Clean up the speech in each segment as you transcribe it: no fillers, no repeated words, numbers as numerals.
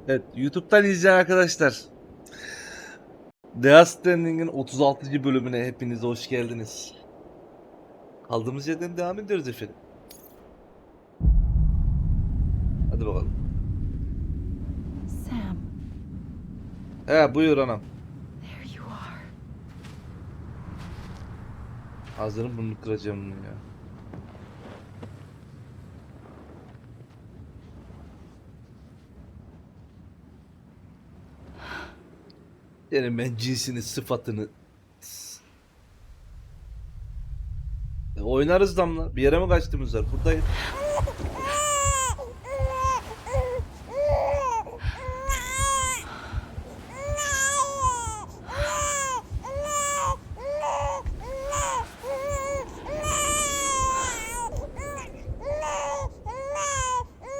Evet, YouTube'dan izleyen arkadaşlar. STRANDING'in 36. bölümüne hepiniz hoş geldiniz. Kaldığımız yerden devam ediyoruz efendim. Hadi bakalım. Sam, He, buyur anam. there you are. Ağzını burnunu kıracağım bunun ya. Yani ben cinsini, sıfatını... Oynarız damla. Bir yere mi kaçtığımız var? Buradayız.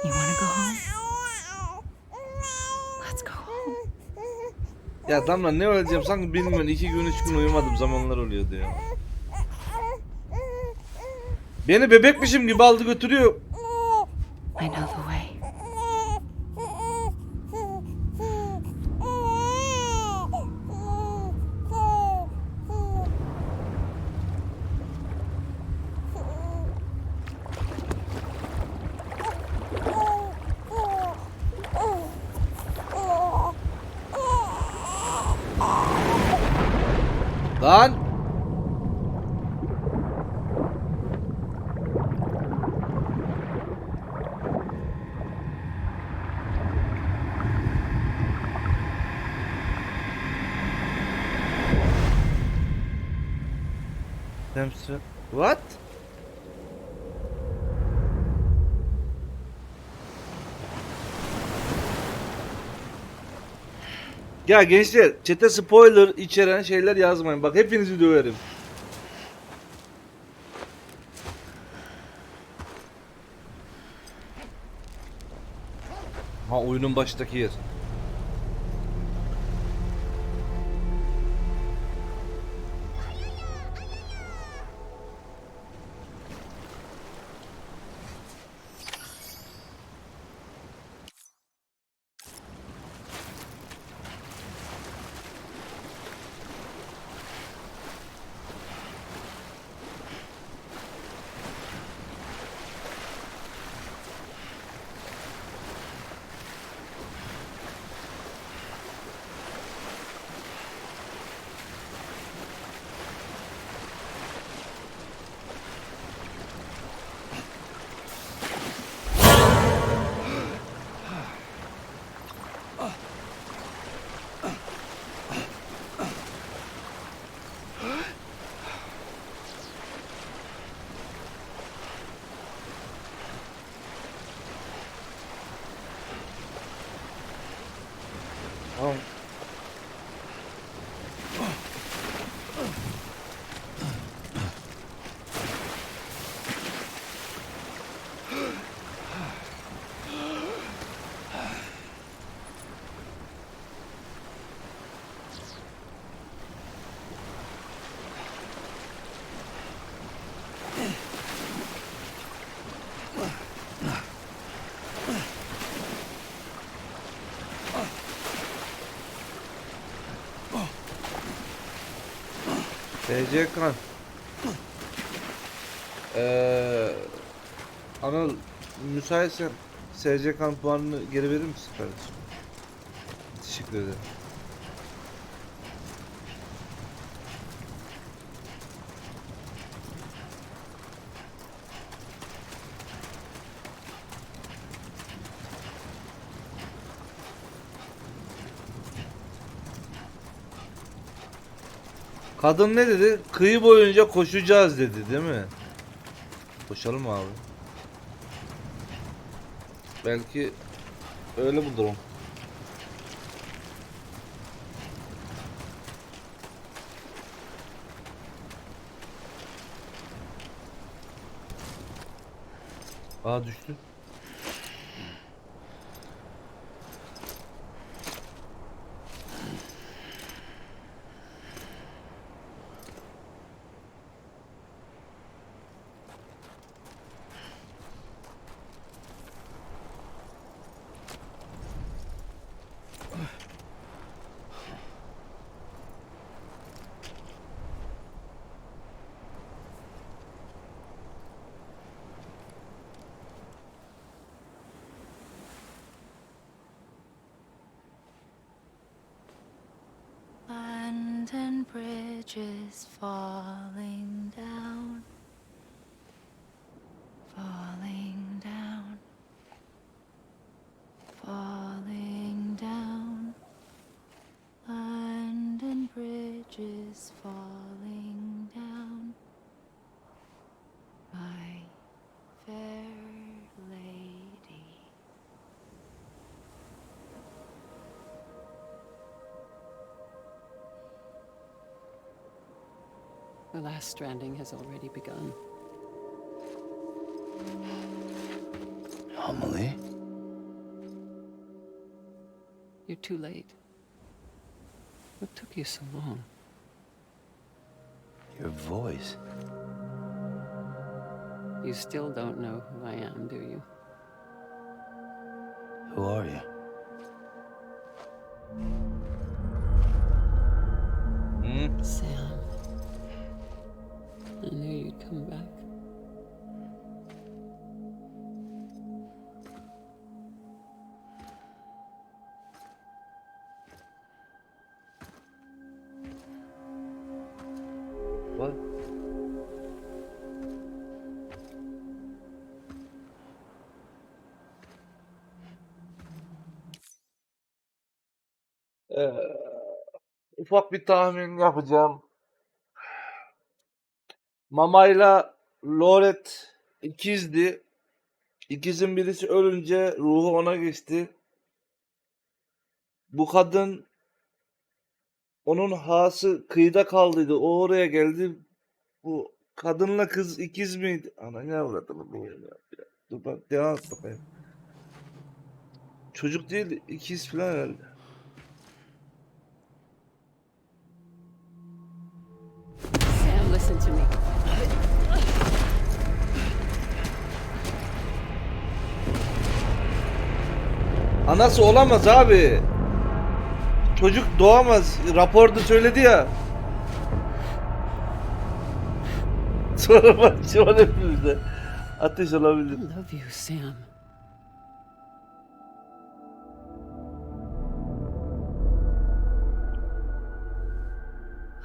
You want to go home? Let's go home. Ya damla ne öleceğim sanki bilmiyorum. 2 gün 3 gün uyumadım zamanlar oluyordu ya. Beni bebekmişim gibi aldı götürüyor. I know the way. Lan! What? Ya gençler, chat'e spoiler içeren şeyler yazmayın. Bak hepinizi döverim. Ha, oyunun baştaki yer. Tamam. TC kan. Anıl, müsaitsen SC kan puanını geri verir misin kardeşim? Teşekkür ederim. Kadın ne dedi? Kıyı boyunca koşacağız dedi, değil mi? Koşalım abi. Belki öyle bu durum. Aa, düştü. and bridges falling down, falling down, falling down, land and bridges falling down, my fair lady. The last stranding has already begun. Amelie? You're too late. What took you so long? Your voice. You still don't know who I am, do you? Who are you? Sam. I knew you'd come back. What? Ufak bir tahmin yapacağım. Mama'yla Loret ikizdi. İkizin birisi ölünce ruhu ona geçti. Bu kadın onun hası kıyıda kaldıydı. O oraya geldi. Bu kadınla kız ikiz miydi? Ana ne avradını bu ya. Dur bak devam et bakayım. Çocuk değil ikiz falan herhalde. Sam, listen to me. Anası olamaz abi. Çocuk doğamaz. Raporda söyledi ya. Sonra bak şu an hepimizde ateş I olabilir. love you, Sam.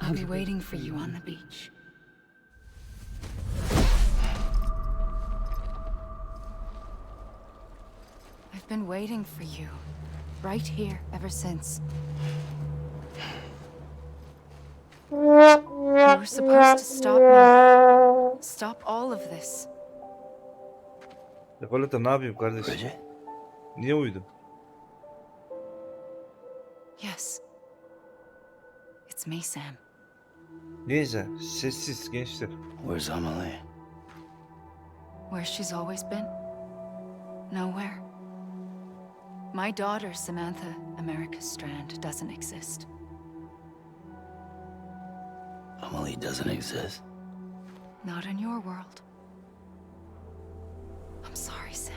I'll be waiting for you on the beach. I've been waiting for you, right here, ever since. You were supposed to stop me. Stop all of this. Dekolete ne yapayım kardeşim? Bridget? Niye uyudun? Yes. It's me, Sam. Neyse sessiz gençler. Where's Amelie? Where she's always been? Nowhere. My daughter, Samantha America Strand, doesn't exist. Amelie doesn't exist. Not in your world. I'm sorry, Sam.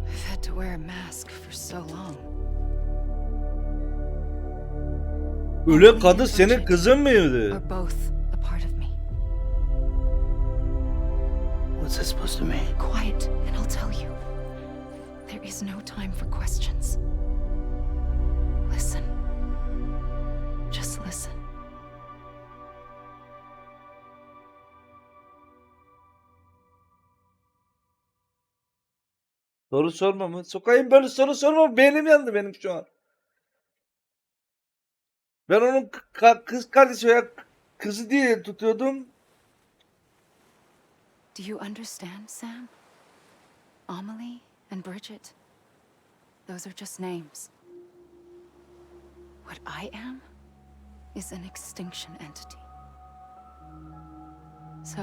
I've had to wear a mask for so long. Öyle kadın senin kızın mıydı? Are both a part of me. What's that supposed to mean? Quiet, and I'll tell you. There is no time for questions. Listen. Just listen. Soru sorma mı? Sokayım böyle soru sorma. Beynim yandı benim şu an. Ben onun kız kardeşi veya kızı diye tutuyordum. Do you understand, Sam? Amelie and Bridget. Those are just names. What I am is an extinction entity. So,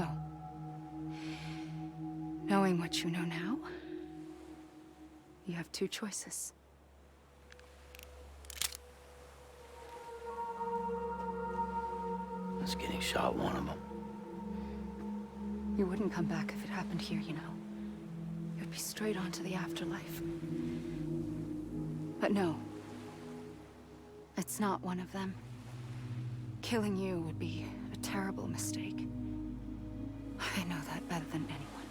knowing what you know now, you have two choices. Is getting shot one of them? You wouldn't come back if it happened here, you know. You'd be straight on to the afterlife. But no. It's not one of them. Killing you would be a terrible mistake. I know that better than anyone.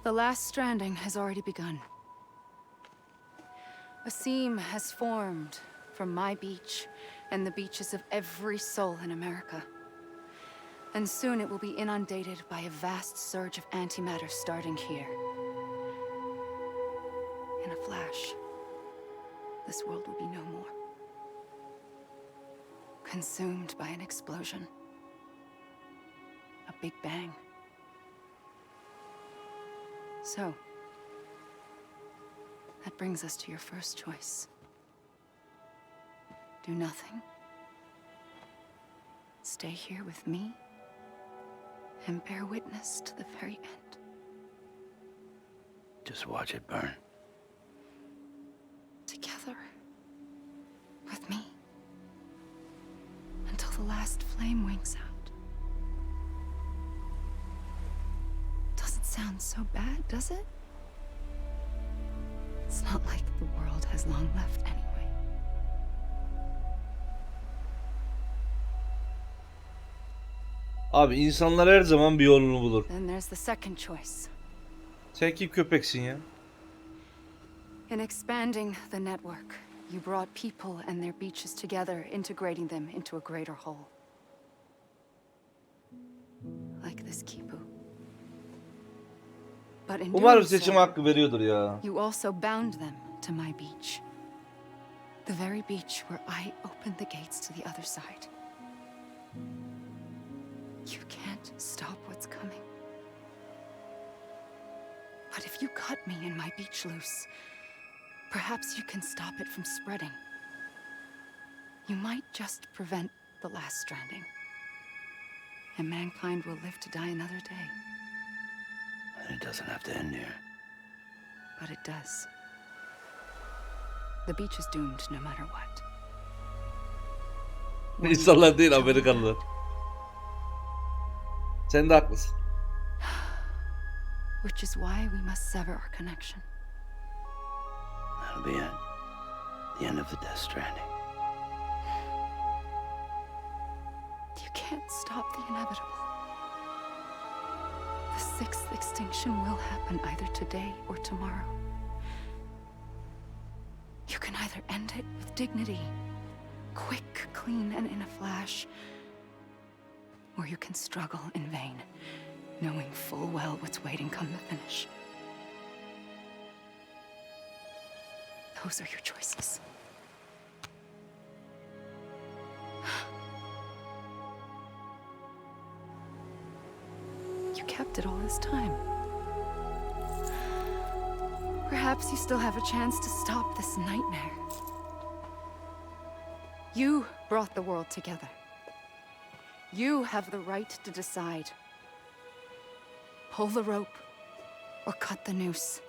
The last stranding has already begun. A seam has formed from my beach and the beaches of every soul in America. And soon it will be inundated by a vast surge of antimatter starting here. In a flash, this world will be no more. Consumed by an explosion. A big bang. So, that brings us to your first choice. Do nothing. Stay here with me and bear witness to the very end. Just watch it burn. Together. With me. Until the last flame winks out. Doesn't sound so bad, does it? It's not like the world has long left anyway. Abi insanlar her zaman bir yolunu bulur. Then there's the second choice. Sen kim köpeksin ya? In expanding the network, you brought people and their beaches together, integrating them into a greater whole. Like this Kipu. But in Umarım doing seçim so, hakkı veriyordur ya. you also bound them to my beach. The very beach where I opened the gates to the other side. You can't stop what's coming. But if you cut me and my beach loose, perhaps you can stop it from spreading. You might just prevent the last stranding. And mankind will live to die another day. And it doesn't have to end here. But it does. The beach is doomed no matter what. İnsanlar değil, Amerikalılar. Sen de haklısın. Which is why we must sever our connection. That'll be it. The end of the Death Stranding. You can't stop the inevitable. The sixth extinction will happen either today or tomorrow. You can either end it with dignity, quick, clean, and in a flash, or you can struggle in vain, knowing full well what's waiting come the finish. Those are your choices. You kept it all this time. Perhaps you still have a chance to stop this nightmare. You brought the world together. You have the right to decide. Pull the rope or cut the noose.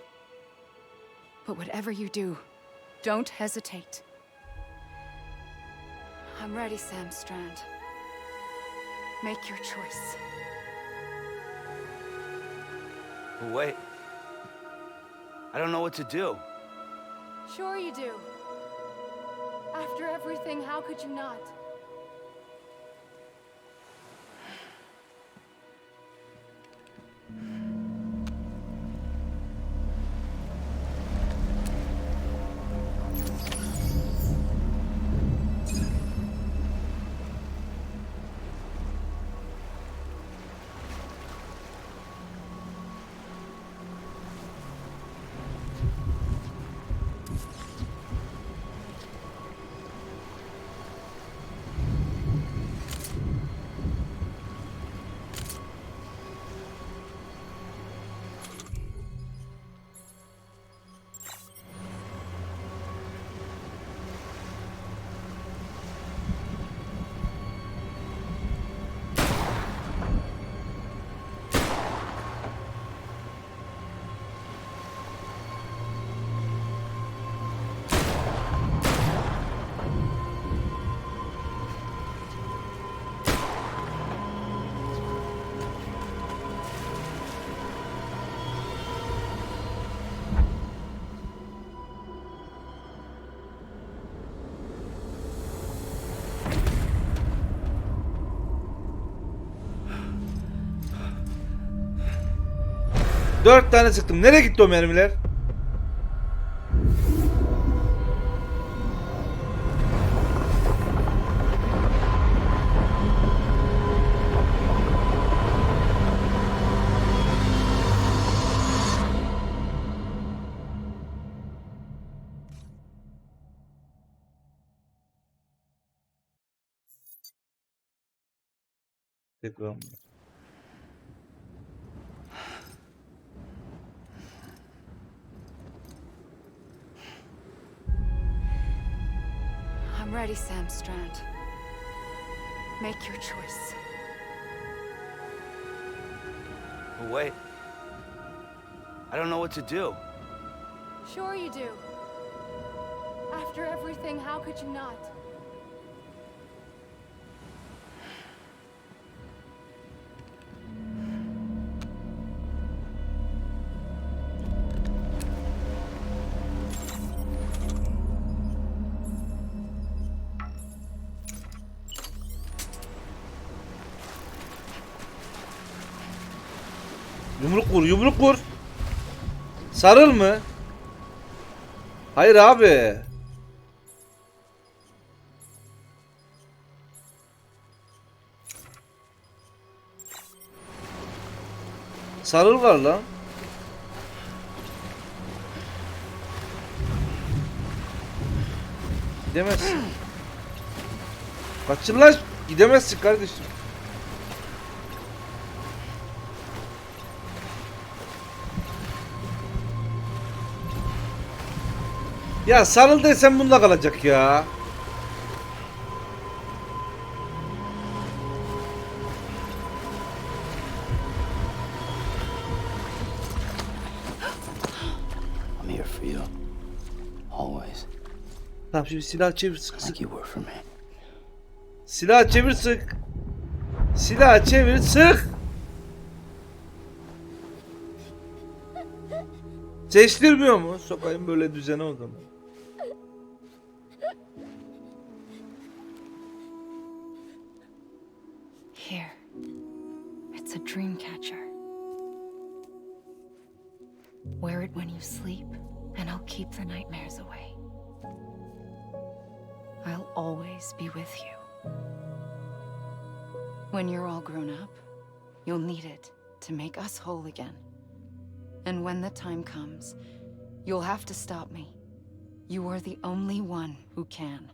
But whatever you do, don't hesitate. I'm ready, Sam Strand. Make your choice. But wait. I don't know what to do. Sure you do. After everything, how could you not? 4 tane sıktım. Nereye gitti o mermiler? Tekrar. I'm ready, Sam Strand. Make your choice. But wait. I don't know what to do. Sure you do. After everything, how could you not? Yumruk vur, yumruk vur. Sarıl mı? Hayır abi. Sarıl var lan. Gidemezsin. Kaçın lan. Gidemezsin kardeşim. Ya sarıl desem bunda kalacak ya. I'm here for you. Always. Tamam şimdi silah çevir sık sık. Like you were for me. Silah çevir sık. Silah çevir sık. Seçtirmiyor mu? Sokayım böyle düzene o zaman. Here. It's a dream catcher. Wear it when you sleep, and I'll keep the nightmares away. I'll always be with you. When you're all grown up, you'll need it to make us whole again. And when the time comes, you'll have to stop me. You are the only one who can.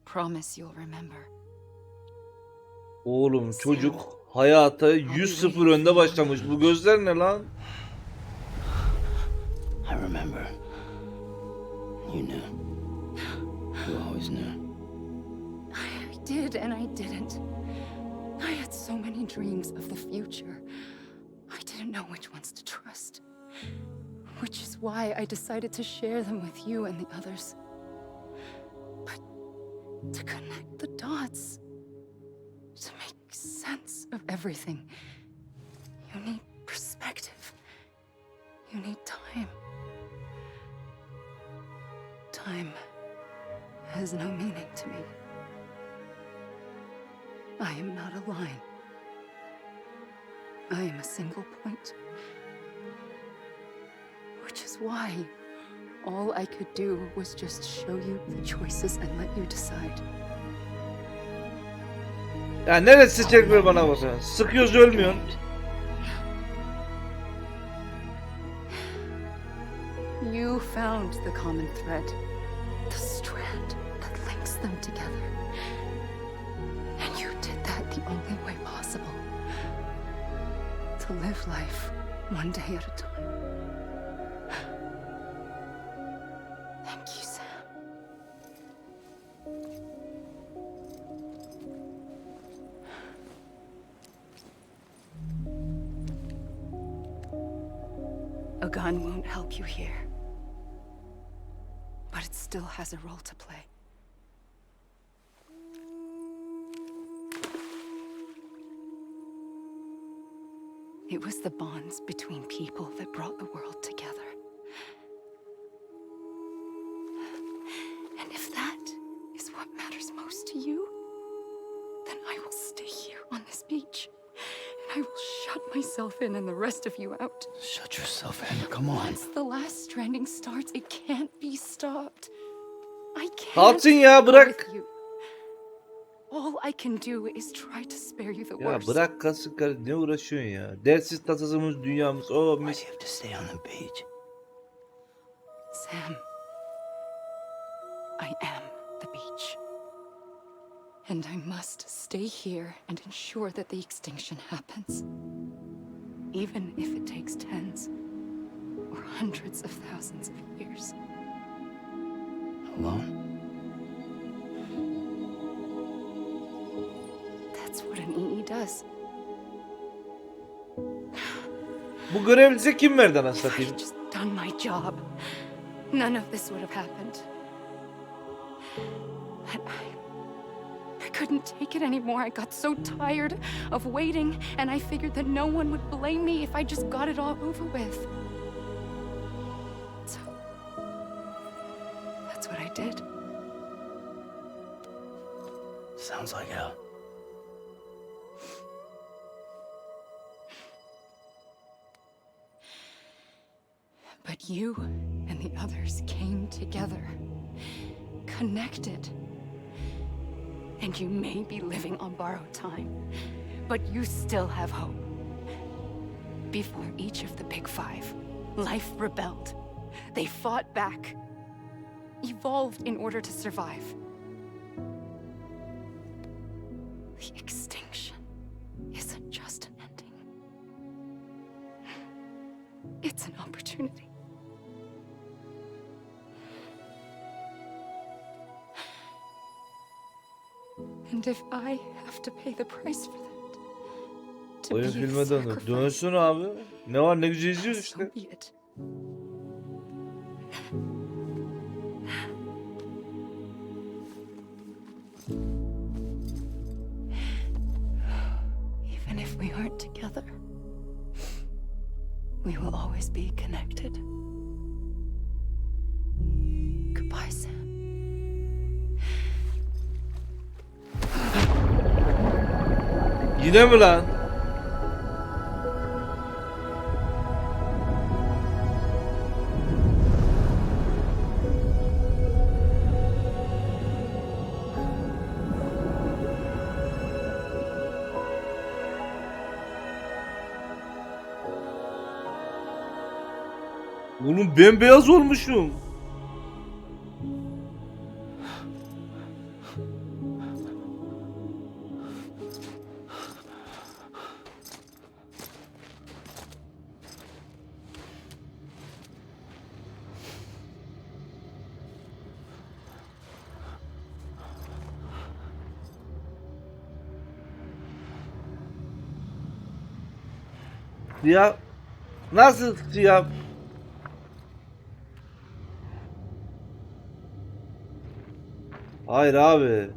Promise you'll remember. Oğlum çocuk hayata 100-0 önde başlamış. Bu gözler ne lan? I remember. You knew. You always knew. I did and I didn't. I had so many dreams of the future. I didn't know which ones to trust. Which is why I decided to share them with you and the others. But to connect the dots, to make sense of everything, you need perspective. You need time. Time has no meaning to me. I am not a line. I am a single point. Which is why all I could do was just show you the choices and let you decide. Ya neresi çekmiyor bana baksa. Sıkıyoruz ölmüyorsun. You found the common thread, the strand that links them together. And you did that the only way possible. To live life one day at a time. Thank you, Sam. A gun won't help you here. But it still has a role to play. It was the bonds between people that brought the world together. And if that is what matters most to you, then I will stay here on this beach, and I will shut myself in and the rest of you out. Shut yourself in. Come on. Once the last stranding starts, it can't be stopped. I can't Kalsın ya, go bırak. with you. All I can do is try to spare you the Ya worst. bırak kalsın kardeşim, ne uğraşıyorsun ya? Dersiz tasasımız dünyamız. O Why do mis. you have to stay on the beach? Sam, I am the beach. And I must stay here and ensure that the extinction happens. Even if it takes tens or hundreds of thousands of years. Alone? That's what an EE does. Bu görevi bize kim verdi anasını If I'd satayım? just done my job, none of this would have happened. But I couldn't take it anymore. I got so tired of waiting, and I figured that no one would blame me if I just got it all over with. So that's what I did. Sounds like hell. But you and the others came together, connected. And you may be living on borrowed time, but you still have hope. Before each of the Big Five, life rebelled. They fought back, evolved in order to survive. The extinction isn't just an ending. It's an opportunity. And if I have to pay the price for that, to Oyun be filme döndü. sacrificed, Dönsün abi. Ne var, ne güzel izliyoruz so işte. be it. Even if we aren't together, we will always be connected. Goodbye, Sam. Yine mi lan? Oğlum bembeyaz olmuşum. Siyah. Nasıl siyah? Hayır abi.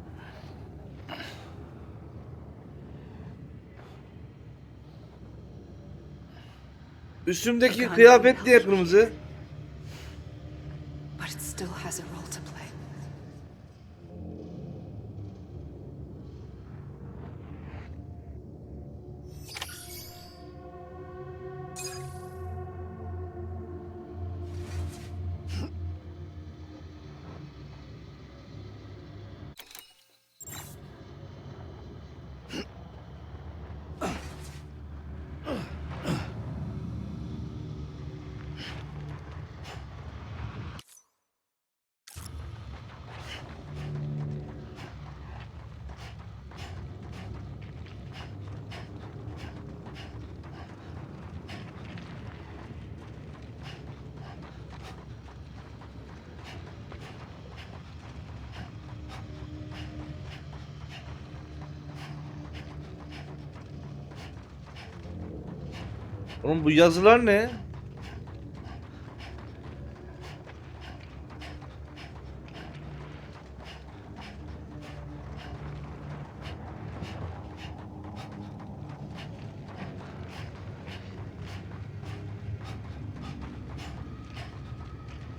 Üstümdeki kıyafet niye kırmızı? But it still has a role to play. Oğlum bu yazılar ne?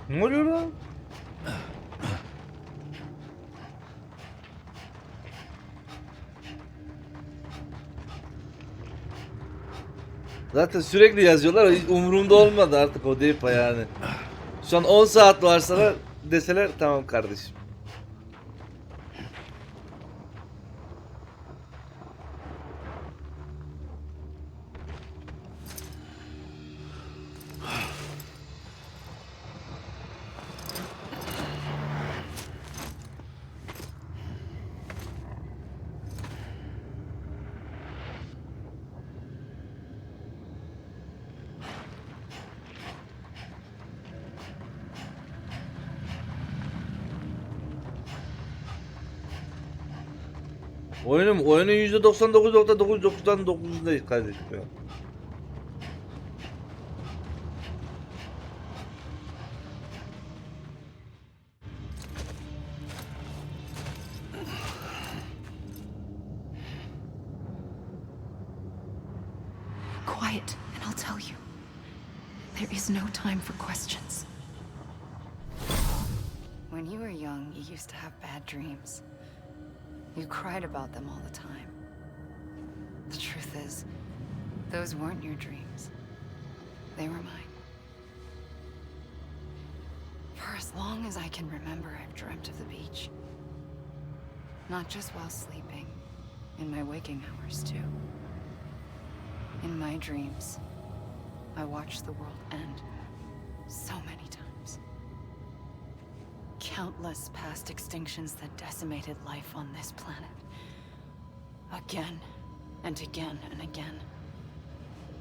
Ne oluyor lan? Zaten sürekli yazıyorlar. Hiç umurumda olmadı artık o deyip yani. Şu an 10 saat varsa deseler tamam kardeşim. Oyunun %99.999'dayız kardeşim ya. Quiet, and I'll tell you. There is no time for questions. When you were young, you used to have bad dreams. You cried about them all the time. The truth is, those weren't your dreams. They were mine. For as long as I can remember, I've dreamt of the beach. Not just while sleeping, in my waking hours too. In my dreams, I watched the world end so many times. Countless past extinctions that decimated life on this planet. Again and again and again.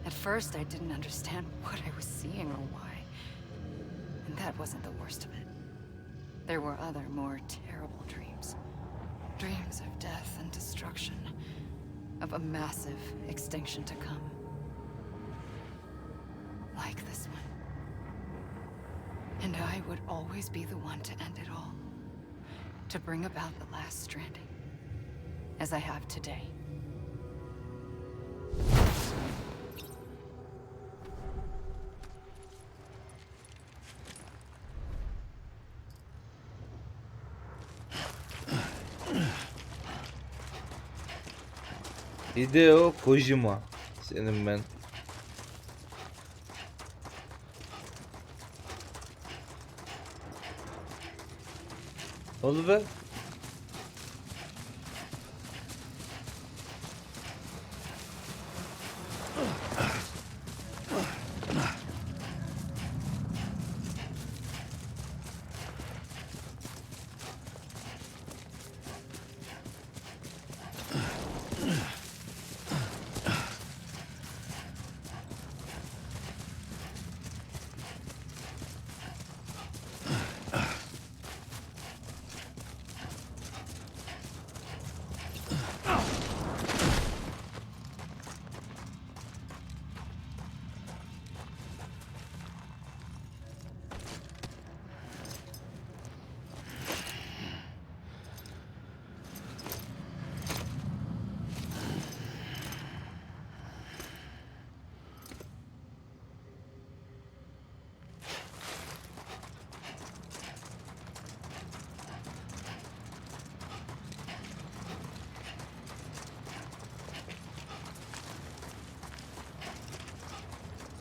At first, I didn't understand what I was seeing or why. And that wasn't the worst of it. There were other, more terrible dreams. Dreams of death and destruction. Of a massive extinction to come. Like this one. And I would always be the one to end it all. To bring about the last stranding. As I have today. Hideo Kojima. Senin ben. Oldu be.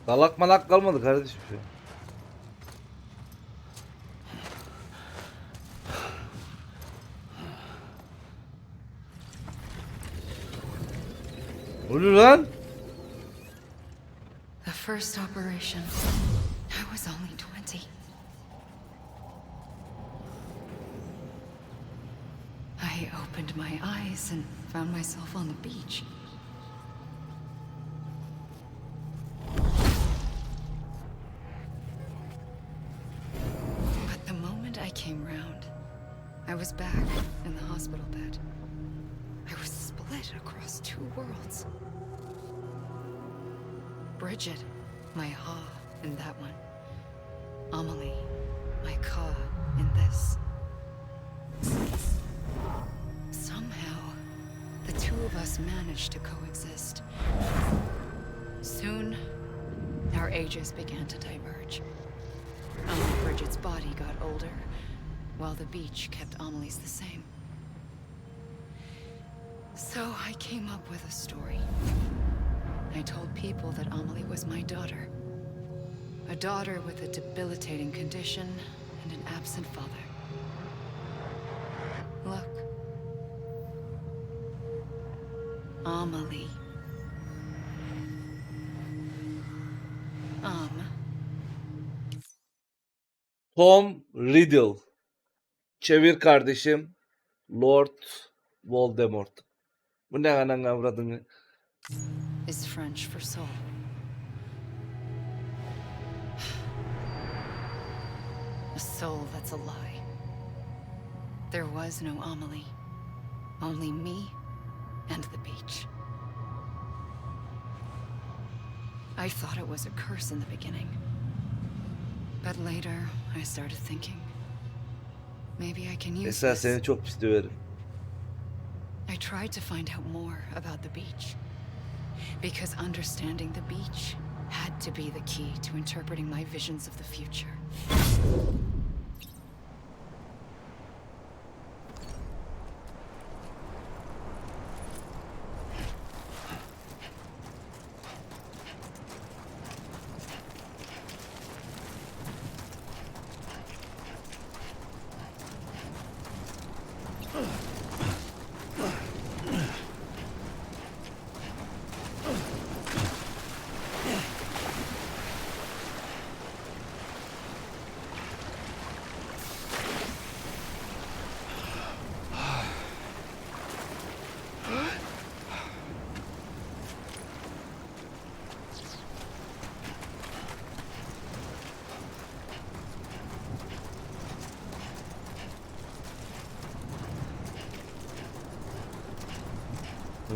Dalak malak kalmadı kardeşim şu an. Oluyor lan? The first operation, I was only 20. I opened my eyes and found myself on the beach. But the moment I came round, I was back in the hospital bed. I was split across two worlds. Bridget, my Ha in that one. Amelie, my Ka in this. Somehow, the two of us managed to coexist. Soon, our ages began to diverge. Only Bridget's body got older, while the beach kept Amelie's the same. So I came up with a story. I told people that Amelie was my daughter. A daughter with a debilitating condition and an absent father. Look. Amelie. Tom Riddle. Çevir kardeşim. Lord Voldemort. Bu ne anan avradını? Is French for soul. A soul that's a lie. There was no Amelie. Only me and the beach. I thought it was a curse in the beginning. But later, I started thinking, maybe I can use Esra this. seni çok pis döverim. I tried to find out more about the beach. Because understanding the beach had to be the key to interpreting my visions of the future.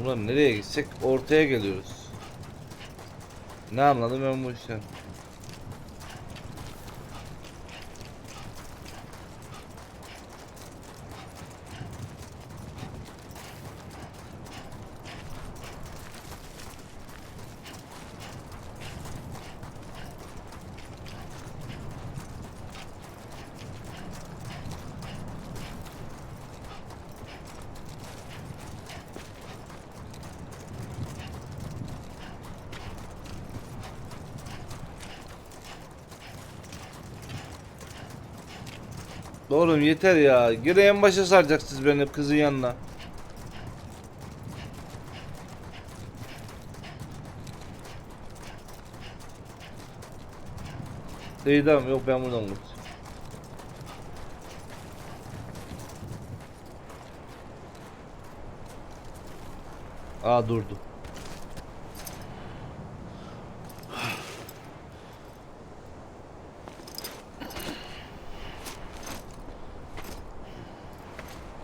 Ulan nereye gitsek ortaya geliyoruz. Ne anladım ben bu işten? Oğlum yeter ya. Gene en başa saracaksınız beni kızın yanına. İyi tamam, yok ben buradan vuracağım. Aa durdu.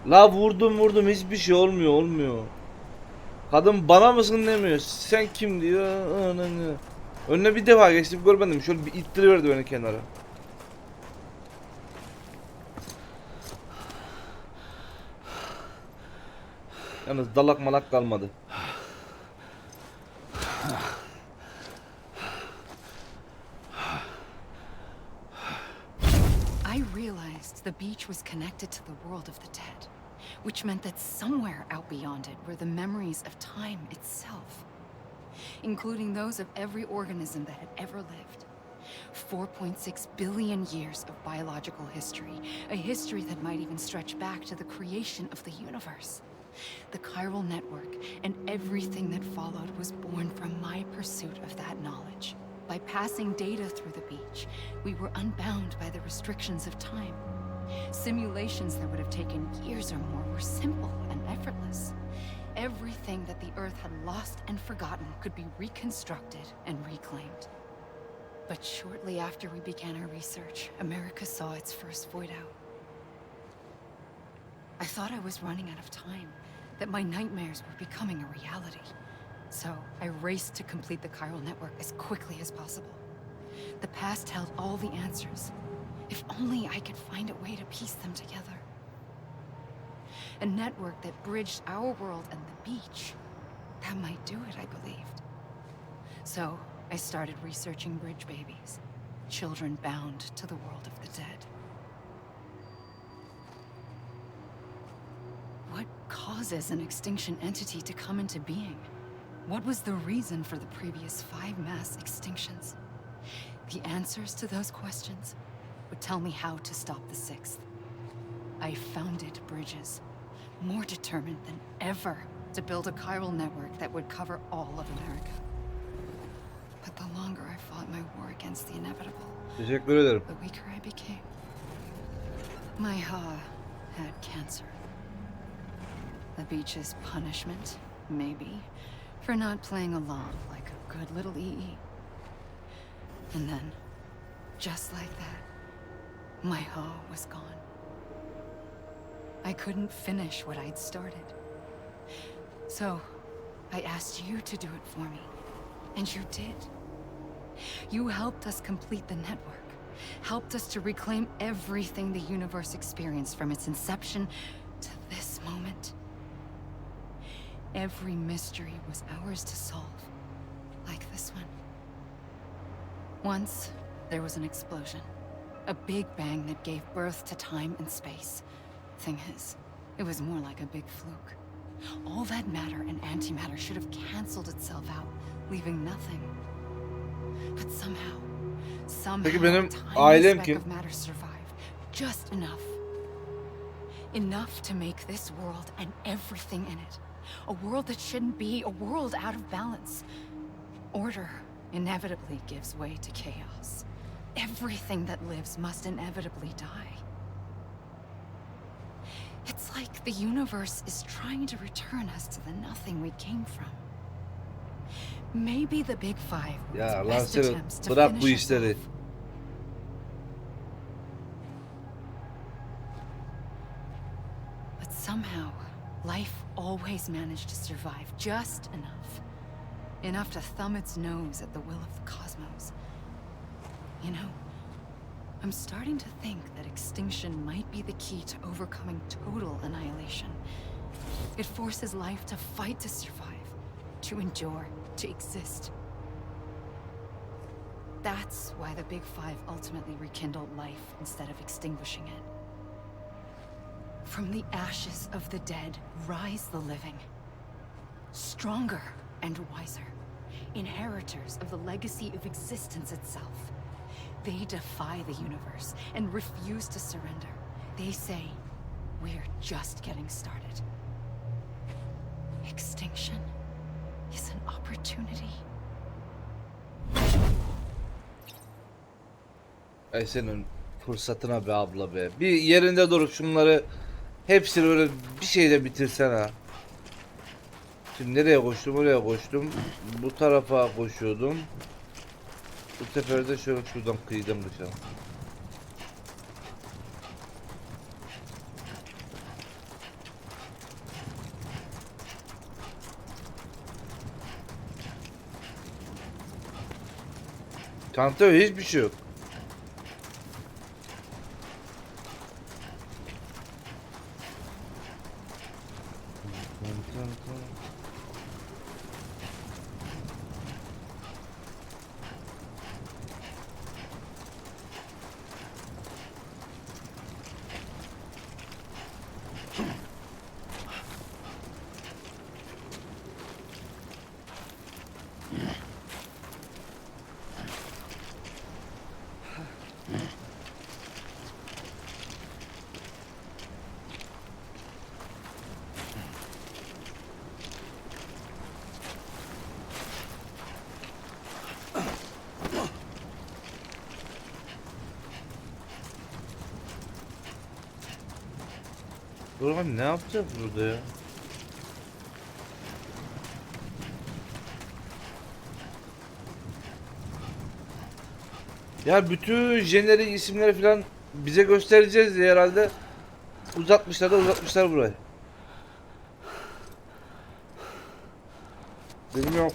La vurdum hiçbir şey olmuyor. Kadın bana mısın demiyor. Sen kim diyor. Ananı. Önüne bir defa geçtim görmedim. Şöyle bir ittiriverdi beni kenara. Yalnız dalak malak kalmadı. I realized the beach was connected to the world of the dead, which meant that somewhere out beyond it were the memories of time itself, including those of every organism that had ever lived. 4.6 billion years of biological history, a history that might even stretch back to the creation of the universe. The chiral network and everything that followed was born from my pursuit of that knowledge. By passing data through the beach, we were unbound by the restrictions of time. Simulations that would have taken years or more were simple and effortless. Everything that the Earth had lost and forgotten could be reconstructed and reclaimed. But shortly after we began our research, America saw its first void out. I thought I was running out of time, that my nightmares were becoming a reality. So I raced to complete the chiral network as quickly as possible. The past held all the answers. If only I could find a way to piece them together. A network that bridged our world and the beach. That might do it, I believed. So I started researching bridge babies, children bound to the world of the dead. What causes an extinction entity to come into being? What was the reason for the previous 5 mass extinctions? The answers to those questions would tell me how to stop the 6th. I founded bridges, more determined than ever to build a chiral network that would cover all of America. But the longer I fought my war against the inevitable, Teşekkür ederim. the weaker I became. My Ha had cancer. The beach's punishment, maybe, for not playing along like a good little EE. And then, just like that, my Ha was gone. I couldn't finish what I'd started. So, I asked you to do it for me, and you did. You helped us complete the network, helped us to reclaim everything the universe experienced from its inception to this moment. Every mystery was ours to solve, like this one. Once, there was an explosion. A big bang that gave birth to time and space. Thing is, it was more like a big fluke. All that matter and antimatter should have canceled itself out, leaving nothing. But somehow Peki benim a tiny ailem speck kim? of matter survived. Just enough. Enough to make this world and everything in it. A world that shouldn't be, a world out of balance. Order inevitably gives way to chaos. Everything that lives must inevitably die. It's like the universe is trying to return us to the nothing we came from. Maybe the Big Five were Ya its lan best seni attempts to bırak bu finish us işleri. off. But somehow, life always managed to survive just enough. Enough to thumb its nose at the will of the cosmos. You know, I'm starting to think that extinction might be the key to overcoming total annihilation. It forces life to fight to survive, to endure, to exist. That's why the Big Five ultimately rekindled life instead of extinguishing it. From the ashes of the dead rise the living. Stronger and wiser. Inheritors of the legacy of existence itself. They defy the universe and refuse to surrender. They say, we're just getting started. Extinction is an opportunity. Ay senin fırsatına be abla be. Bir yerinde durup şunları hepsini böyle bir şeyle bitirsene. Şimdi nereye koştum? Oraya koştum. Bu tarafa koşuyordum. Bu sefer de şöyle şuradan kıydım dışarı. Çanta hiçbir şey yok. Burhan ne yapacak burada ya? Ya bütün jenerik isimleri falan bize göstereceğiz diye herhalde uzatmışlar burayı. Benim yok.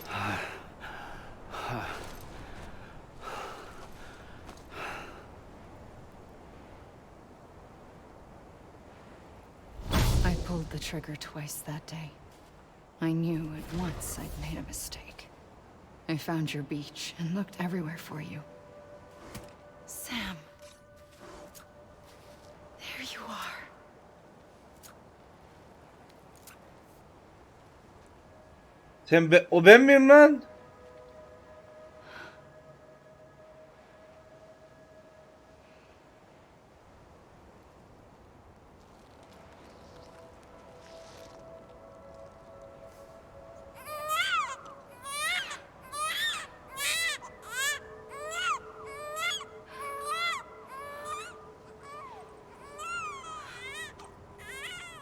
I pulled the trigger twice that day. I knew at once I'd made a mistake. I found your beach and looked everywhere for you. Sam. There you are. O ben miyim lan?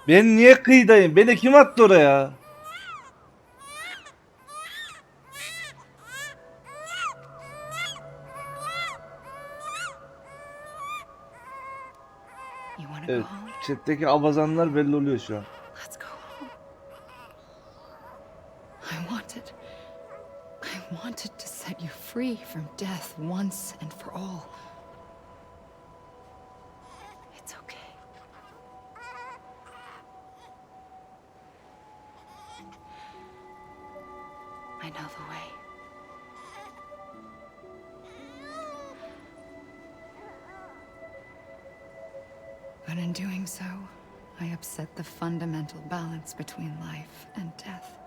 Ben niye kıyıdayım? Beni kim attı oraya? You want to go Evet, home? chat'teki abazanlar belli oluyor şu an. Let's go home. I wanted to set you free from death once and for all. It's okay. I know the way. But in doing so, I upset the fundamental balance between life and death.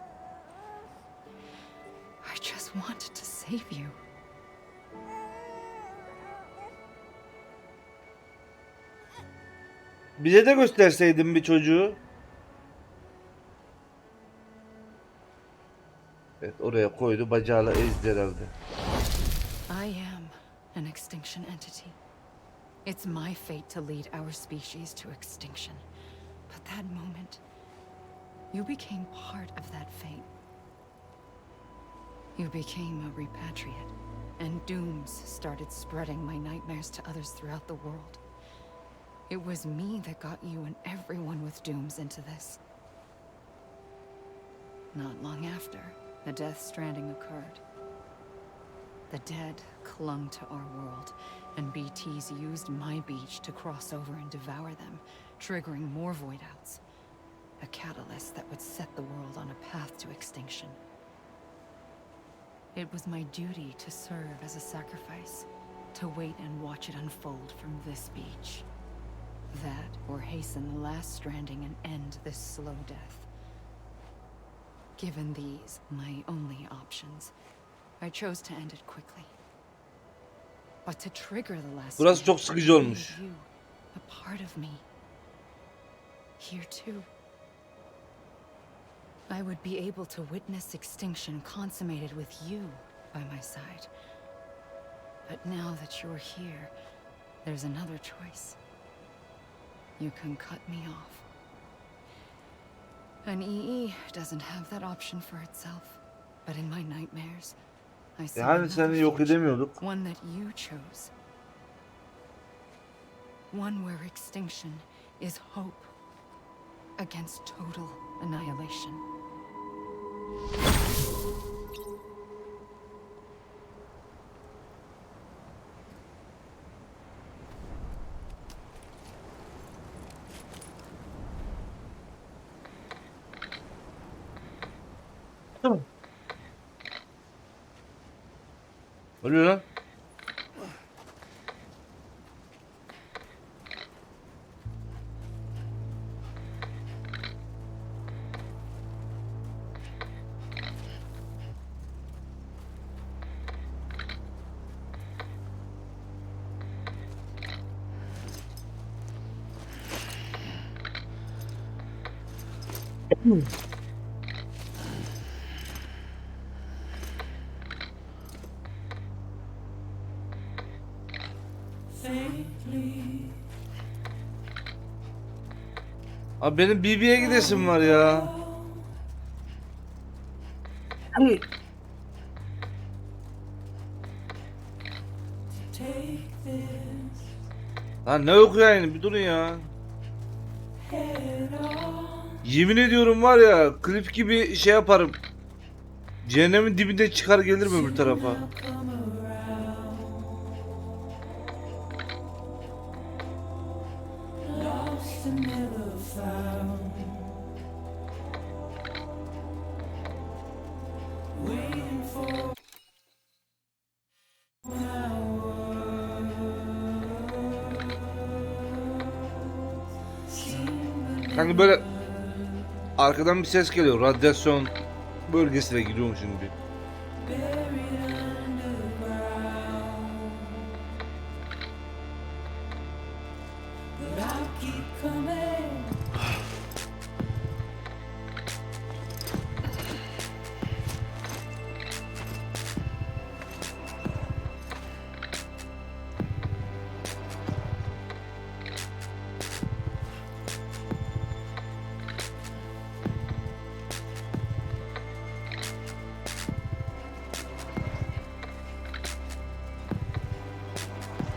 I just wanted to save you. Bize de gösterseydin bir çocuğu. Evet, oraya koydu, bacağıyla ezdi herhalde. I am an extinction entity. It's my fate to lead our species to extinction. But that moment, you became part of that fate. You became a repatriate, and dooms started spreading my nightmares to others throughout the world. It was me that got you and everyone with dooms into this. Not long after, the Death Stranding occurred. The dead clung to our world, and BTs used my beach to cross over and devour them, triggering more void outs. A catalyst that would set the world on a path to extinction. It was my duty to serve as a sacrifice, to wait and watch it unfold from this beach. That, or hasten the last stranding and end this slow death. Given these, my only options, I chose to end it quickly. But to trigger the last Burası çok stranding, sıkıcı I olmuş. needed you, a part of me. Here too. I would be able to witness extinction consummated with you by my side. But now that you're here, there's another choice. You can cut me off. An EE doesn't have that option for itself. But in my nightmares, I see Yani another seni yok future, edemiyorduk. one that you chose. One where extinction is hope against total annihilation. Tamam. Ne oluyor lan? Abi benim BB'ye gidesim var ya. Lan ne okuyor yani, bir durun ya. Yemin ediyorum var ya, klip gibi şey yaparım. Cehennemin dibinde çıkar gelirim öbür tarafa. Kanka böyle arkadan bir ses geliyor. Radyasyon bölgesine gidiyorum şimdi.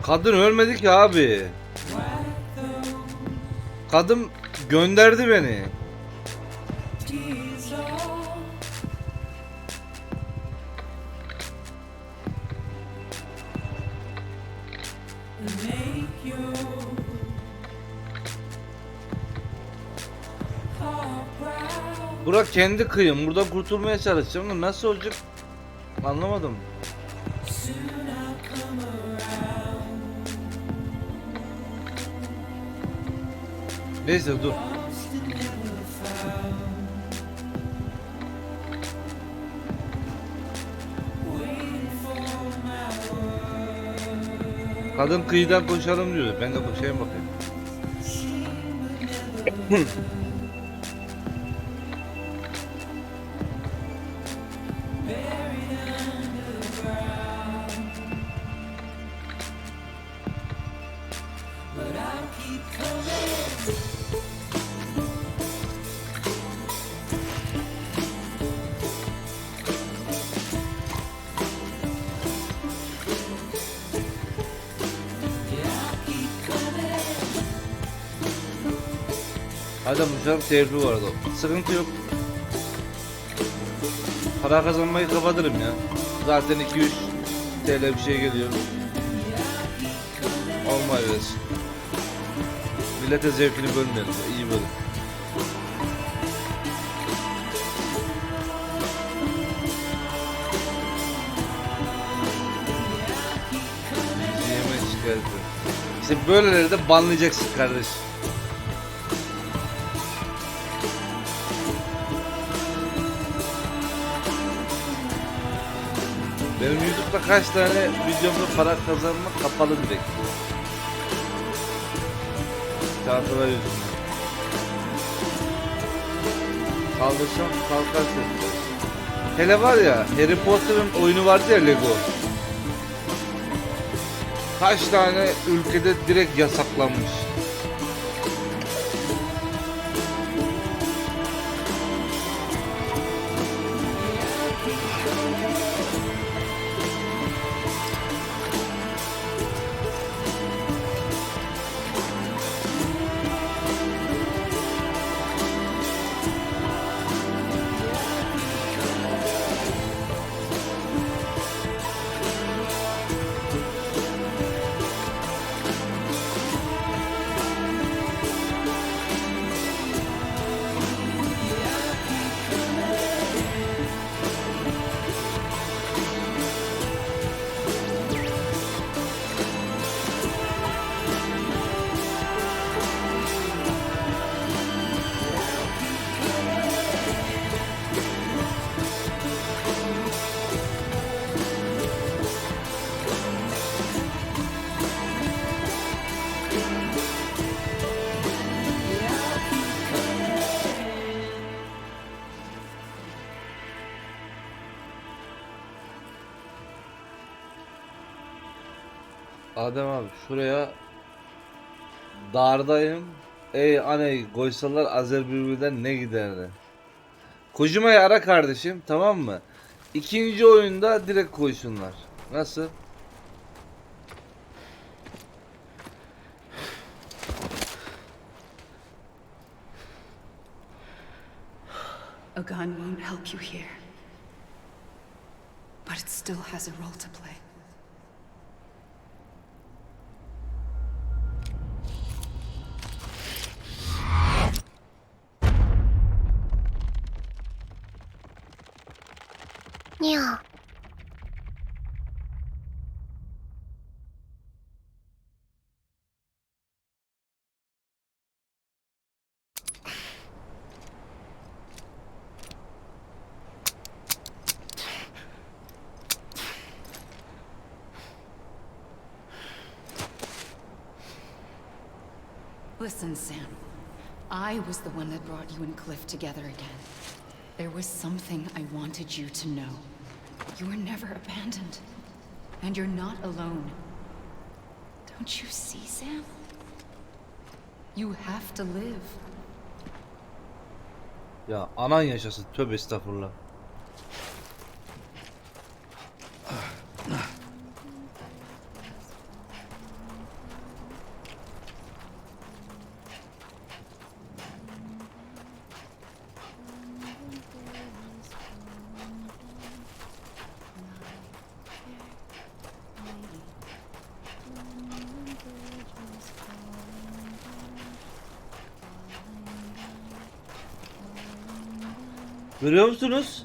Kadın ölmedi ki abi. Kadın gönderdi beni. Burak kendi kıyım. Buradan kurtulmaya çalışacağım da nasıl olacak? Anlamadım. Neyse dur. Kadın kıyıdan koşalım diyor. Ben de koşayım bakayım. Adam uçak teyfi vardı. Sıkıntı yok. Para kazanmayı kapatırım ya. Zaten 200 TL bir şey geliyor. Olmayız. Millete zevkini bölmeyelim. İyi bölüm. Yeme şikayeti. İşte böyleleri de banlayacaksın kardeş. Benim YouTube'da kaç tane videomda para kazanmak kapalı direkt. Şarkılar yüzünden. Kaldırsam kalkar sesler. Hele var ya, Harry Potter'ın oyunu vardı ya, Lego. Kaç tane ülkede direkt yasaklanmış. Adem abi şuraya dardayım. Ey aney koysalar Azer Bülbül'den ne giderdi. Kojima'yı ara kardeşim, tamam mı? İkinci oyunda direkt koysunlar. Nasıl? A gun won't help you here. But it still has a role to play. Yeah. Listen, Sam. I was the one that brought you and Cliff together again. There was something I wanted you to know. You were never abandoned. And you're not alone. Don't you see, Sam? You have to live. Ya anan yaşasın. Tövbe estağfurullah. Görüyor musunuz?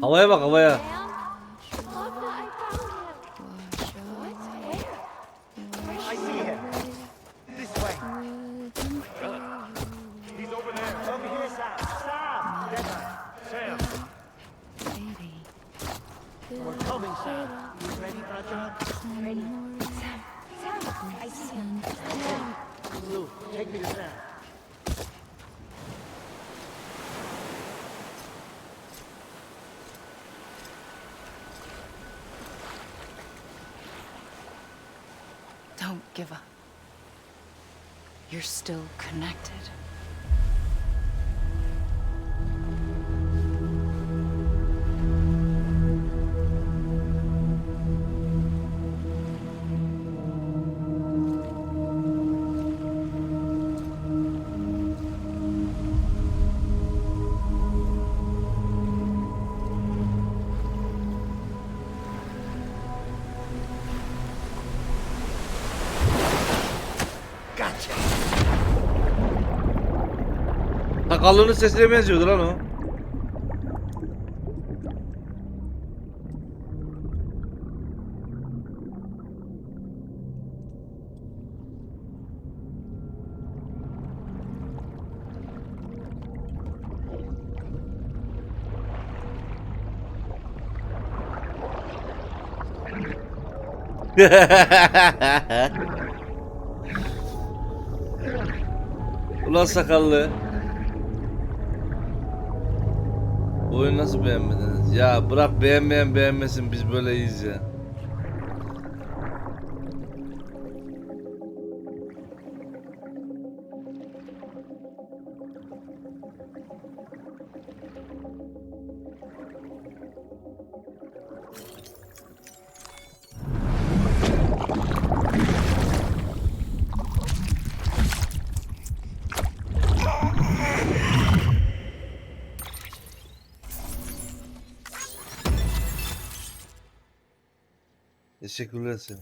Havaya bak havaya. Don't give up. You're still connected. Sakallının sesine benziyordu lan o. Ulan sakallı. Bu oyunu nasıl beğenmediniz? Ya bırak beğenmeyen beğenmesin, biz böyle iyiyiz ya. Teşekkürler sana.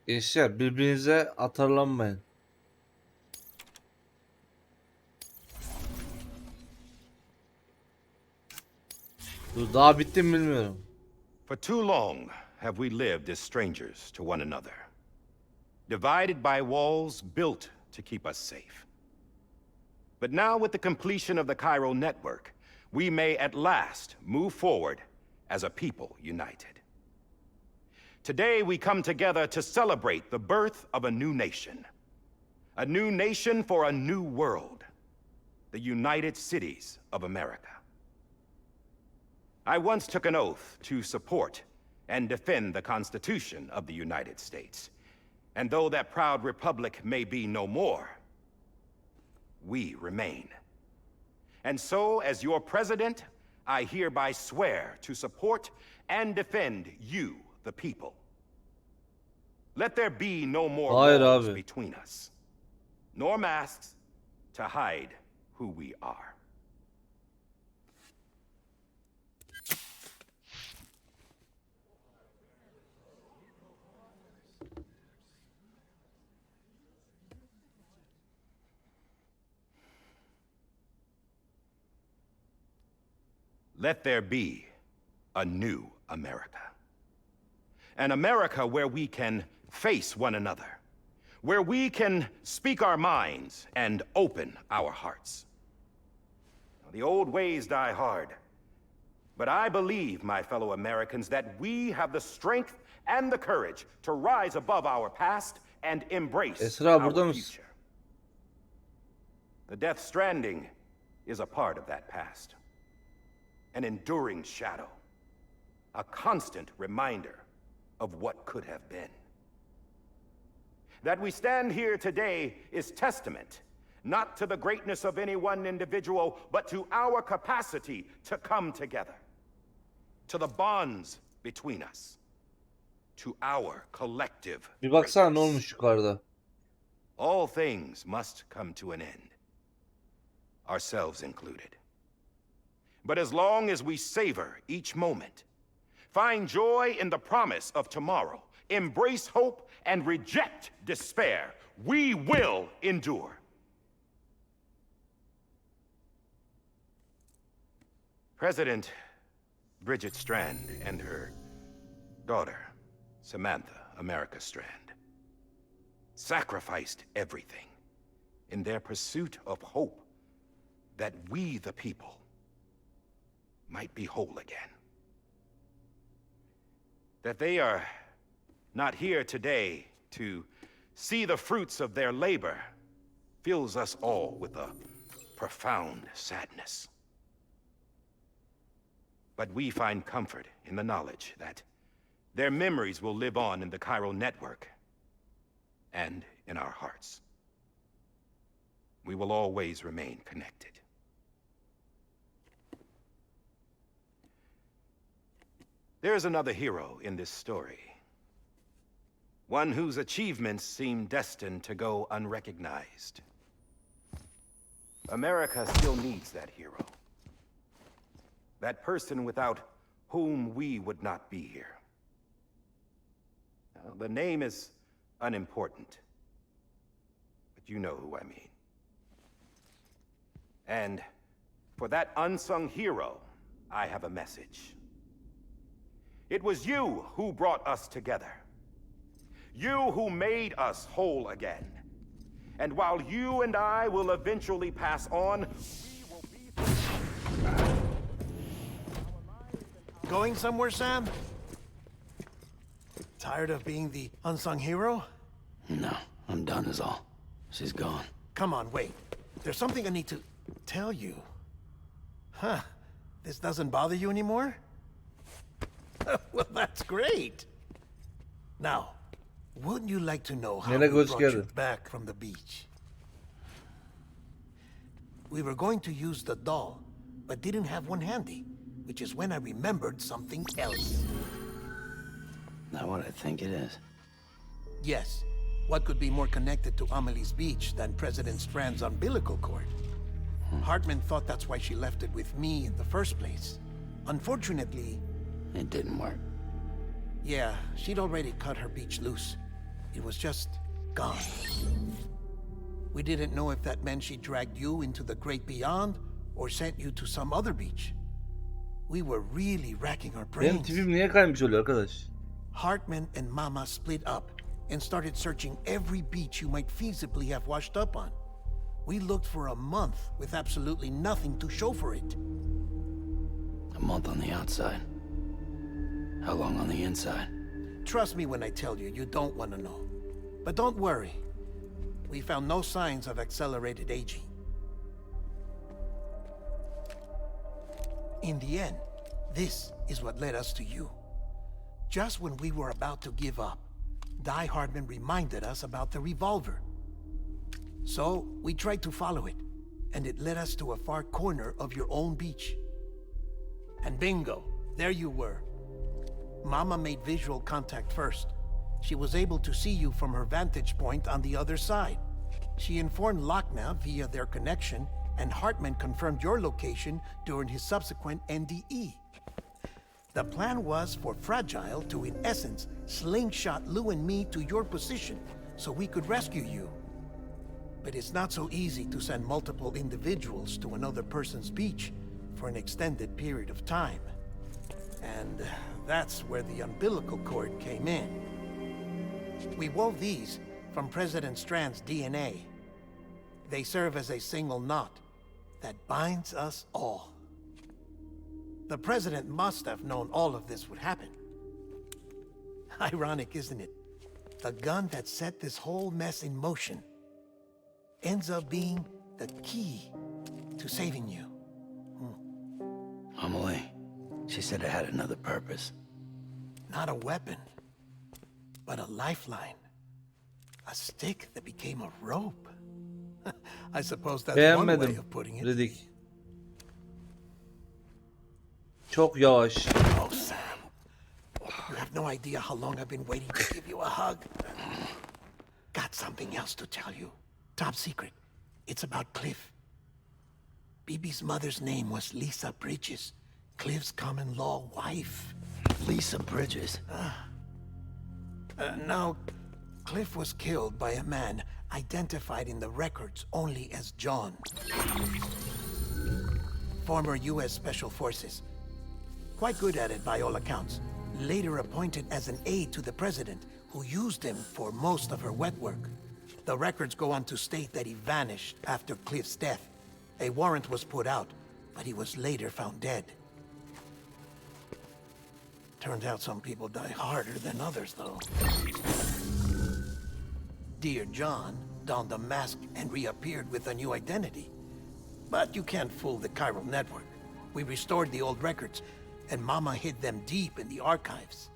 Gençler birbirinize atarlanmayın. Dur daha bitti mi bilmiyorum. For too long have we lived as strangers to one another, divided by walls built to keep us safe. But now with the completion of the Cairo network, we may at last move forward as a people united. Today we come together to celebrate the birth of a new nation for a new world, the United Cities of America. I once took an oath to support and defend the Constitution of the United States. And though that proud republic may be no more, we remain. And so, as your president, I hereby swear to support and defend you, the people. Let there be no more Hayır walls abi. between us, nor masks to hide who we are. Let there be a new America. An America where we can face one another, where we can speak our minds and open our hearts. Now, the old ways die hard, but I believe, my fellow Americans, that we have the strength and the courage to rise above our past and embrace Esra, burada our mısın? future. The Death Stranding is a part of that past. An enduring shadow, a constant reminder of what could have been. That we stand here today is testament, not to the greatness of any one individual, but to our capacity to come together, to the bonds between us, to our collective Bir baksana ne greatness. olmuş yukarıda. All things must come to an end, ourselves included. But as long as we savor each moment, find joy in the promise of tomorrow, embrace hope, and reject despair, we will endure. President Bridget Strand and her daughter, Samantha America Strand, sacrificed everything in their pursuit of hope that we, the people, might be whole again. That they are not here today to see the fruits of their labor fills us all with a profound sadness. But we find comfort in the knowledge that their memories will live on in the chiral network and in our hearts. We will always remain connected. There's another hero in this story. One whose achievements seem destined to go unrecognized. America still needs that hero. That person without whom we would not be here. Now, the name is unimportant, but you know who I mean. And for that unsung hero, I have a message. It was you who brought us together. You who made us whole again. And while you and I will eventually pass on, we will be... Going somewhere, Sam? Tired of being the unsung hero? No, I'm done is all. She's gone. Come on, wait. There's something I need to tell you. Huh. This doesn't bother you anymore? Well, that's great. Now, wouldn't you like to know how we Nereye brought you geldi? back from the beach? We were going to use the doll, but didn't have one handy, which is when I remembered something else. Not what I think it is. Yes. What could be more connected to Amelie's beach than President Strand's umbilical cord? Hartman thought that's why she left it with me in the first place. Unfortunately... It didn't work. Yeah, she'd already cut her beach loose. It was just gone. We didn't know if that meant she dragged you into the great beyond or sent you to some other beach. We were really racking our Benim brains. tipim niye kaymış oluyor arkadaş? Hartman and Mama split up and started searching every beach you might feasibly have washed up on. We looked for a month with absolutely nothing to show for it. A month on the outside. How long on the inside? Trust me when I tell you, you don't want to know. But don't worry. We found no signs of accelerated aging. In the end, this is what led us to you. Just when we were about to give up, Die Hardman reminded us about the revolver. So, we tried to follow it, and it led us to a far corner of your own beach. And bingo, there you were. Mama made visual contact first. She was able to see you from her vantage point on the other side. She informed Lochna via their connection and Hartman confirmed your location during his subsequent NDE. The plan was for Fragile to, in essence, slingshot Lou and me to your position so we could rescue you. But it's not so easy to send multiple individuals to another person's beach for an extended period of time. And that's where the umbilical cord came in. We wove these from President Strand's DNA. They serve as a single knot that binds us all. The President must have known all of this would happen. Ironic, isn't it? The gun that set this whole mess in motion ends up being the key to saving you. Amelie, she said it had another purpose. Not a weapon, but a lifeline. A stick that became a rope. I suppose that's one way Beğenmedim. of putting it. Ridik. Çok yavaş. Oh, Sam. You have no idea how long I've been waiting to give you a hug. Got something else to tell you. Top secret. It's about Cliff. BB's mother's name was Lisa Bridges, Cliff's common-law wife. Lisa Bridges. Now, Cliff was killed by a man identified in the records only as John. Former U.S. Special Forces. Quite good at it by all accounts. Later appointed as an aide to the president, who used him for most of her wet work. The records go on to state that he vanished after Cliff's death. A warrant was put out, but he was later found dead. Turns out some people die harder than others, though. Dear John donned a mask and reappeared with a new identity. But you can't fool the chiral network. We restored the old records, and Mama hid them deep in the archives.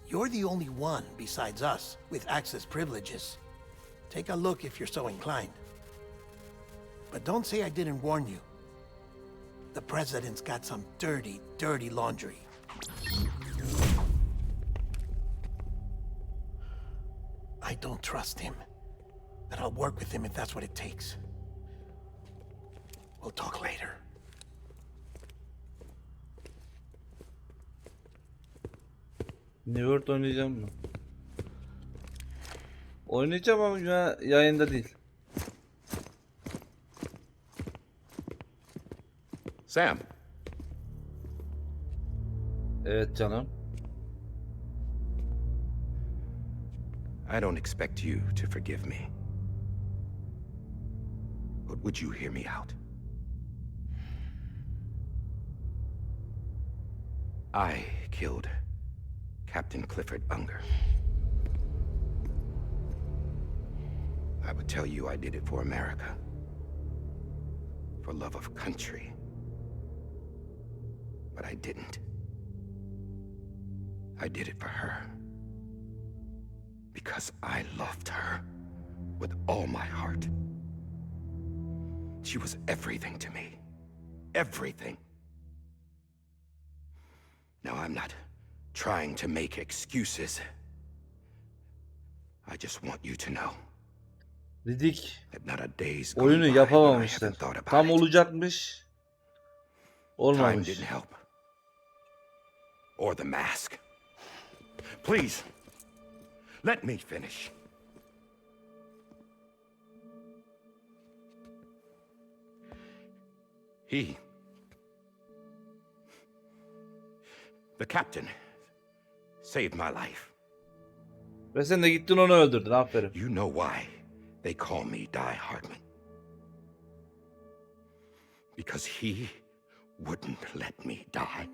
You're the only one besides us with access privileges. Take a look if you're so inclined. But don't say I didn't warn you. The president's got some dirty, dirty laundry. I don't trust him, but I'll work with him if that's what it takes. We'll talk later. New World oynayacağım mı? Oynayacağım ama yayında değil. Sam, Evet canım. I don't expect you to forgive me. But would you hear me out? I killed Captain Clifford Unger. I would tell you I did it for America. For love of country. But I didn't. I did it for her. Because I loved her with all my heart. She was everything to me. Everything. Now, I'm not trying to make excuses. I just want you to know Ridik. that not a day's Oyunu gone by when I yapamamışlar. haven't thought about Tam it. olacakmış. Time Olmamış. didn't help. Or the mask. Please, let me finish. The captain, saved my life. Ve sen de gittin onu öldürdün. Aferin. You know why they call me Die Hardman? Because he wouldn't let me die.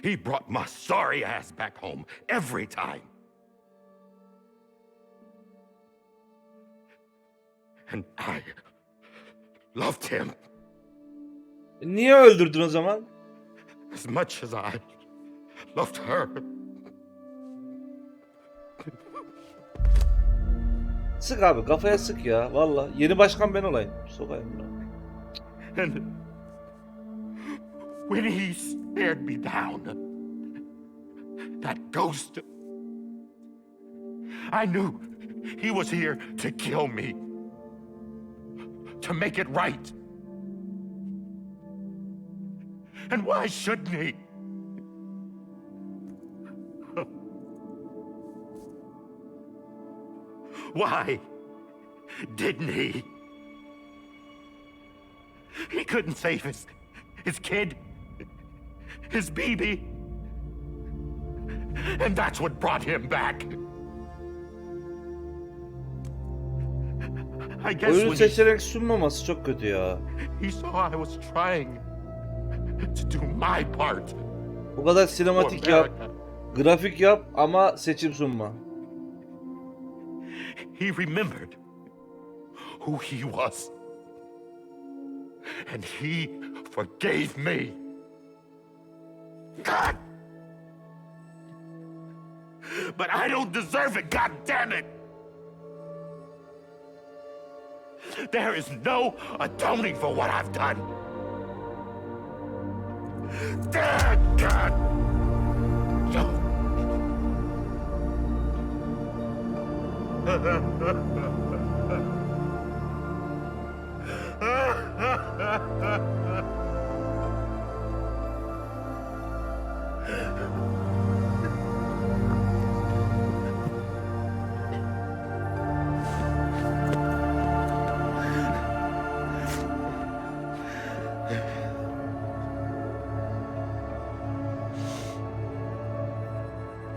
He brought my sorry ass back home every time. And I loved him Niye öldürdün o zaman? as much as I loved her. Sık abi, kafaya sık ya. Valla. Yeni başkan ben olayım. Sokayım bunu. And when he stared me down, that ghost, I knew he was here to kill me. to make it right. And why shouldn't he? Why didn't he? He couldn't save his kid, his baby. And that's what brought him back. I guess Oyun when seçenek sunmaması çok kötü ya. he saw I was trying to do my part Bu kadar for sinematik yap, America, grafik yap ama seçim sunma. he remembered who he was. And he forgave me. God! But I don't deserve it, god damn it! There is no atoning for what I've done. God!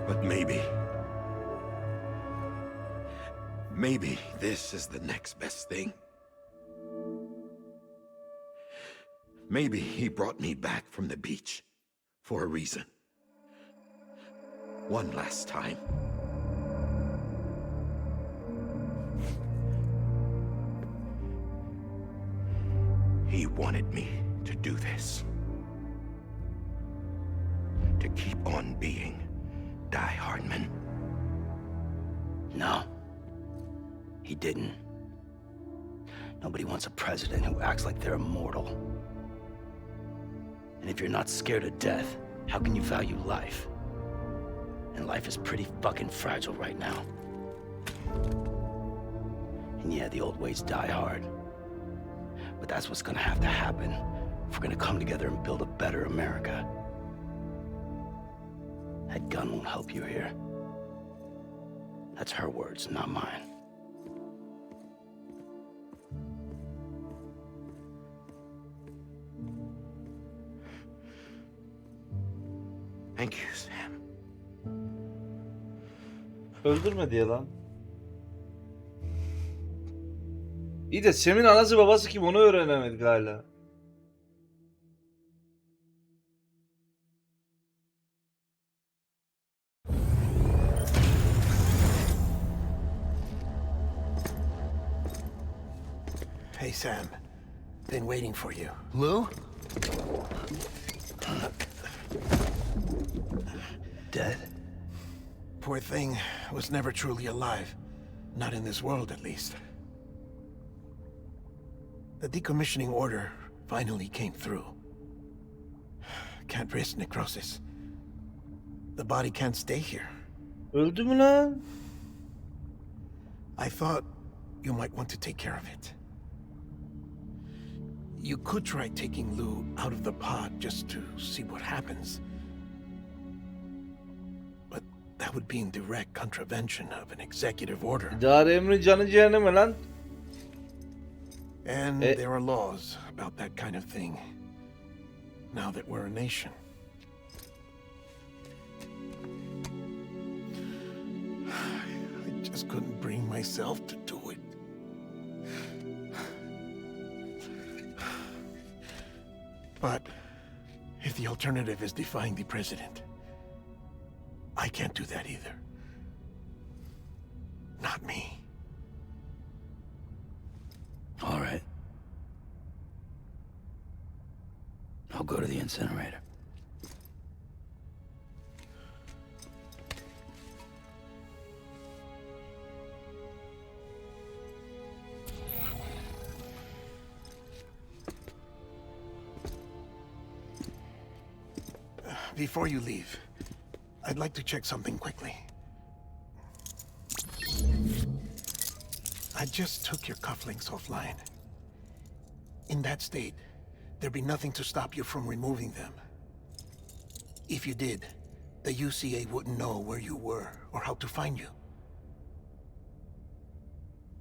But maybe this is the next best thing. Maybe he brought me back from the beach for a reason. One last time. He wanted me to do this. To keep on being Die Hardman. No. He didn't. Nobody wants a president who acts like they're immortal. And if you're not scared of death, how can you value life? And life is pretty fucking fragile right now. And yeah, the old ways die hard. But that's what's gonna have to happen if we're gonna come together and build a better America. That gun won't help you here. That's her words, not mine. Thank you, Sam. Öldürme diye lan. İyi de Sam'in anası babası kim onu öğrenemedik hala. Hey, Sam. Been waiting for you. Lou? Dead? Poor thing was never truly alive. Not in this world, at least. The decommissioning order finally came through. Can't risk necrosis. The body can't stay here. Öldü mü lan? I thought you might want to take care of it. You could try taking Lou out of the pod just to see what happens. But that would be in direct contravention of an executive order. İdare emri canı cehenneme lan. And there are laws about that kind of thing. Now that we're a nation. I just couldn't bring myself to do it. But if the alternative is defying the president, I can't do that either. Not me. All right. I'll go to the incinerator. Before you leave, I'd like to check something quickly. I just took your cufflinks offline. In that state, there'd be nothing to stop you from removing them. If you did, the UCA wouldn't know where you were or how to find you.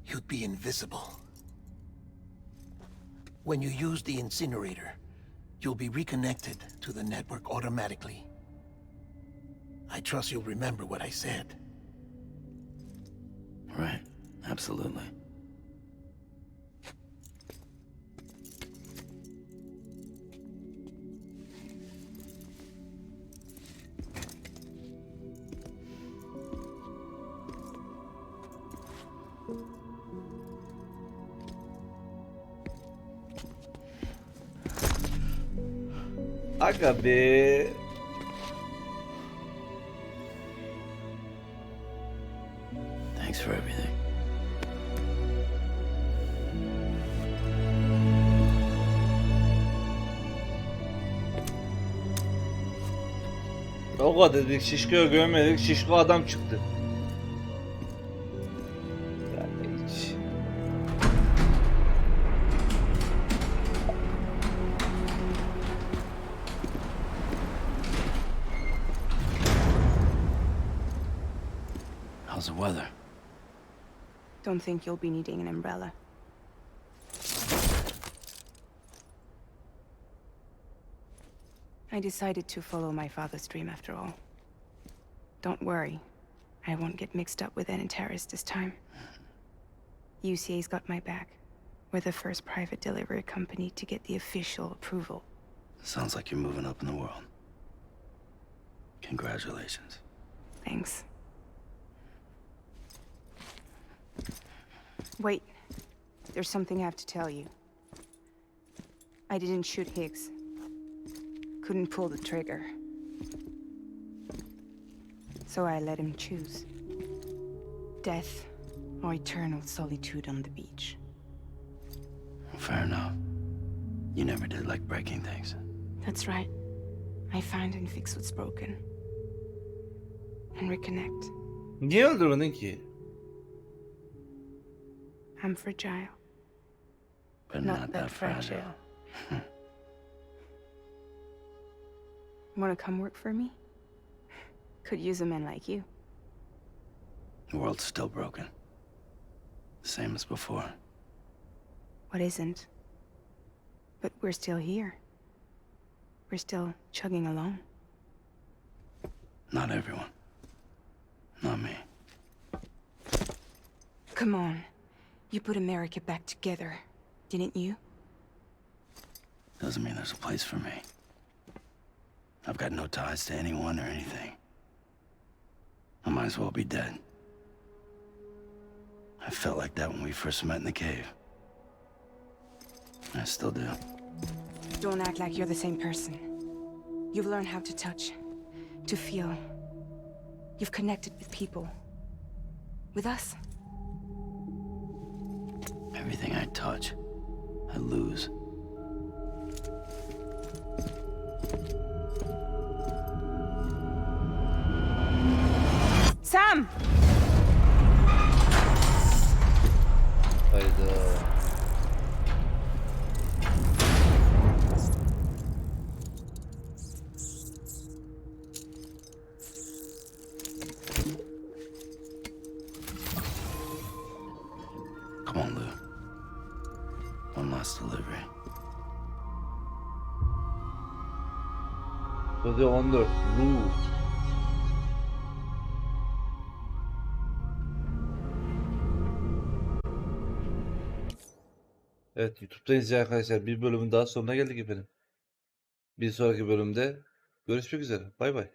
You'd be invisible. When you use the incinerator, you'll be reconnected to the network automatically. I trust you'll remember what I said. Right. Absolutely. Aga be. Thanks for everything. O kadar dedik, şişko görmedik, şişko adam çıktı. Yani hiç. How's the weather? Don't think you'll be needing an umbrella. I decided to follow my father's dream after all. Don't worry, I won't get mixed up with any terrorists this time. UCA's got my back. We're the first private delivery company to get the official approval. Sounds like you're moving up in the world. Congratulations. Thanks. Wait, there's something I have to tell you. I didn't shoot Higgs. Couldn't pull the trigger. So I let him choose. Death or eternal solitude on the beach. Fair enough. You never did like breaking things. That's right. I find and fix what's broken. And reconnect. Niye öldürmedin ki? I'm fragile. But not that fragile. Wanna come work for me? Could use a man like you. The world's still broken. Same as before. What isn't? But we're still here. We're still chugging along. Not everyone. Not me. Come on. You put America back together, didn't you? Doesn't mean there's a place for me. I've got no ties to anyone or anything. I might as well be dead. I felt like that when we first met in the cave. I still do. Don't act like you're the same person. You've learned how to touch, to feel. You've connected with people. With us. Everything I touch, I lose. Sam! Hayda. Come on, Lou. One last delivery. Hadi 14. Ruh. Evet, YouTube'dayız ya arkadaşlar. Bir bölümün daha sonuna geldik efendim. Bir sonraki bölümde görüşmek üzere. Bay bay.